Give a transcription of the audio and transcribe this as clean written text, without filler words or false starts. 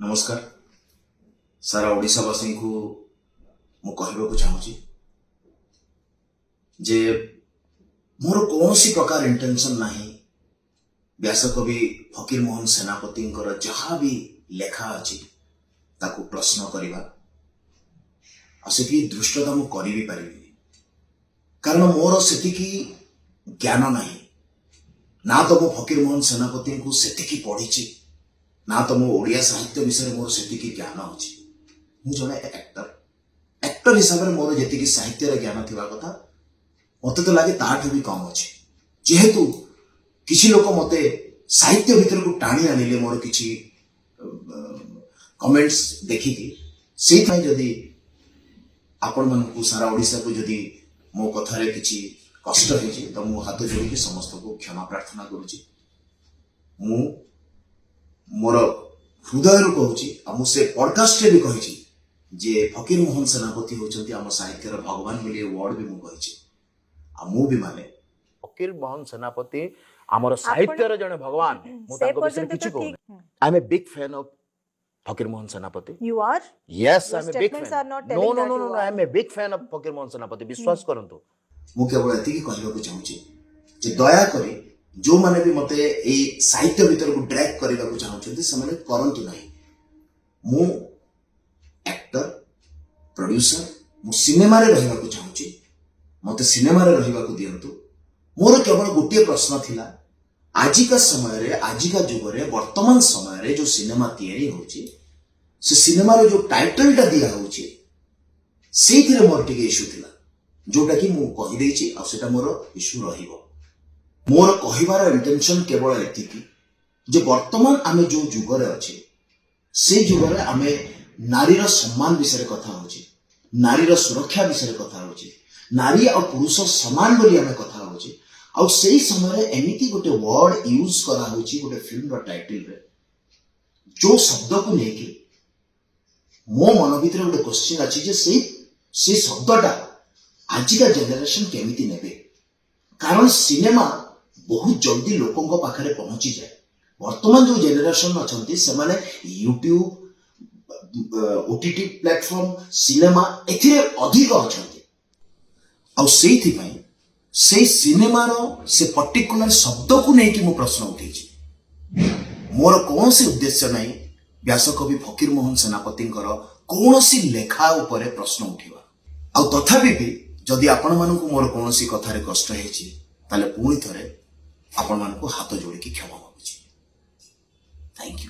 नमस्कार सारा ओडिशावासी को मु कहबाकू चाहूँगी जे मोर कौन प्रकार इंटेंशन नहीं व्यासकवि फकीर मोहन सेनापति जहाँ भी लेखा अच्छी ताकू प्रश्न करवा से दृष्टता मु करी भी पारिबी कारण मोर से ज्ञान नहीं ना तो मु फकीर मोहन सेनापति को से पढ़ी ना तो मो ओडिया साहित्य विषय मोर से ज्ञान अच्छी मु जड़े एक्टर हिसाब से मोर जी साहित्य ज्ञान थिबा कथा मत तो लगे ताठू भी कम अच्छे जेहेतु किसी लोक मते साहित्य भीतर को टाणी आनिले मोर किसी कमेंट्स देखिकी से जदि आपण मानकु सारा ओडिशा को जदि मो कथारे किसी कष्ट होइछि तो मु हाथ जोड़ी समस्त को क्षमा प्रार्थना करुछि मु मोर हृदय कहूँ आ मुझे पॉडकास्ट भी कही जे फकीर मोहन सेनापति होती आम साहित्यर भगवान बोली वर्ड भी मु भी माने फकीर मोहन सेनापति आमर साहित्यर जने भगवान I am a big fan of Fakir Mohan Senapati You are? Yes I Your am a big statements fan are not no telling no that no you no are. I am a big fan of Fakir Mohan सेनापति विश्वास करंतु मु केवल एति कहबाकू चाहूची जे दया करी जो माने भी मते ए साहित्य भीतर को ड्रैग करबा को चाहउछथि से माने करंतु नाही मु एक्टर प्रोड्यूसर मु सिनेमा रे रहबा को चाहउची मते सिनेमा रे रहबा को दियंतु मोर केवल गोटे प्रश्न थिला आजिका समय रे आजिका जुग रे वर्तमान समय रे जो सिनेमा तैयारी होची से सिनेमा रे जो टाइटल टा दिया होची सेथिरे मोर टिके इशू थिला जोटा कि मु कहि देछि आ सेटा मोर इशू रहिबो मोर कहिबार इंटेंशन केवल एतिकी जे वर्तमान आमे जो जुगरे अच्छे से जुगरे आमे नारीर सम्मान विषय कथा होची नारीर सुरक्षा विषय कथा होची नारी और पुरुष समान बोली आमे कथा होची आ सेही समय एमिति गोटे वर्ड यूज करा होची गोटे फिल्म रो टाइटल रे जो शब्द को लेके मो मन भीतर गोटे क्वेश्चन अछि जे से शब्दटा आजिका जेनेरेशन केमिति नेबे कारण सिनेमा बहुत जल्दी लोकों पाखरे पहुंची जाए वर्तमान जो जेनेरेशन अच्छा से माने यूट्यूब ओटीटी प्लेटफॉर्म सिनेमा एथिरे अधिक अच्छा से सिनेमा रो से पर्टिकुलर शब्द को नहीं कि मु प्रश्न उठे मोर कौन सी उद्देश्य नहीं व्यासकवि फकीर मोहन सेनापति कौन सी लेखा उपरे प्रश्न उठिबा आ तथापि भी जदि आपण मानकु मोर कौन सी कथारे कष्ट हेछि ताले पुणी थरे आपण मानकु हाथ जोड़ी की क्षमा मागुछि थैंक यू।